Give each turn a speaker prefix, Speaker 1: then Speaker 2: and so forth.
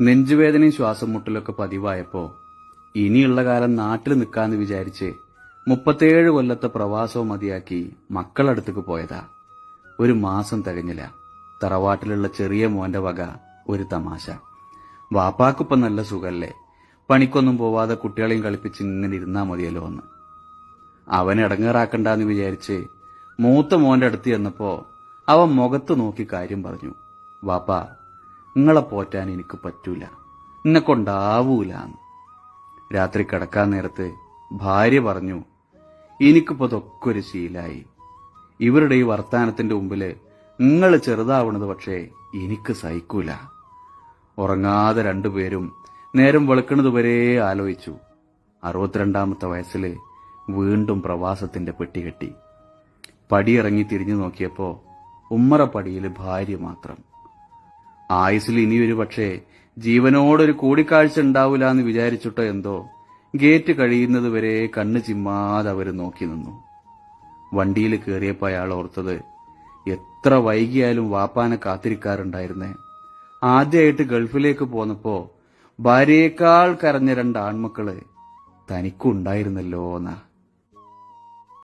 Speaker 1: നെഞ്ചുവേദനയും ശ്വാസം മുട്ടലൊക്കെ പതിവായപ്പോ ഇനിയുള്ള കാലം നാട്ടിൽ നിൽക്കാന്ന് വിചാരിച്ച് 37 കൊല്ലത്തെ പ്രവാസവും മതിയാക്കി മക്കളടുത്തേക്ക് പോയതാ. ഒരു മാസം തികഞ്ഞില്ല. തറവാട്ടിലുള്ള ചെറിയ മോന്റെ വക ഒരു തമാശ. വാപ്പാക്കിപ്പം നല്ല സുഖല്ലേ, പണിക്കൊന്നും പോവാതെ കുട്ടികളെയും കളിപ്പിച്ച് ഇങ്ങനെ ഇരുന്നാ മതിയല്ലോ എന്ന്. അവനെ ഇടങ്ങേറാക്കണ്ടെന്ന് വിചാരിച്ച് മൂത്ത മോന്റെ അടുത്ത് ചെന്നപ്പോ അവൻ മുഖത്ത് നോക്കി കാര്യം പറഞ്ഞു. വാപ്പാ, നിങ്ങളെ പോറ്റാൻ എനിക്ക് പറ്റൂല, എന്നെ കൊണ്ടാവൂലാന്ന്. രാത്രി കിടക്കാൻ നേരത്ത് ഭാര്യ പറഞ്ഞു, എനിക്കിപ്പോ ഇതൊക്കെ ഒരു ശീലായി. ഇവരുടെ ഈ വർത്താനത്തിന്റെ മുമ്പില് നിങ്ങൾ ചെറുതാവണത് പക്ഷേ എനിക്ക് സഹിക്കൂല. ഉറങ്ങാതെ രണ്ടുപേരും നേരം വെളുക്കണതുവരെ ആലോചിച്ചു. 62ാമത്തെ വയസ്സില് വീണ്ടും പ്രവാസത്തിന്റെ പെട്ടികെട്ടി. പടിയിറങ്ങി തിരിഞ്ഞു നോക്കിയപ്പോ ഉമ്മറ പടിയില് ഭാര്യ മാത്രം. ആയുസിൽ ഇനിയൊരു പക്ഷേ ജീവനോടൊരു കൂടിക്കാഴ്ച ഉണ്ടാവില്ല എന്ന് വിചാരിച്ചിട്ടോ എന്തോ ഗേറ്റ് കഴിയുന്നത് വരെ കണ്ണ് ചിമ്മാതെ അവര് നോക്കി നിന്നു. വണ്ടിയിൽ കയറിയപ്പോ അയാൾ ഓർത്തത്, എത്ര വൈകിയാലും വാപ്പാനെ കാത്തിരിക്കാറുണ്ടായിരുന്നേ. ആദ്യമായിട്ട് ഗൾഫിലേക്ക് പോന്നപ്പോ ഭാര്യയേക്കാൾ കരഞ്ഞ 2 ആൺമക്കള് തനിക്കുണ്ടായിരുന്നല്ലോ എന്നാ.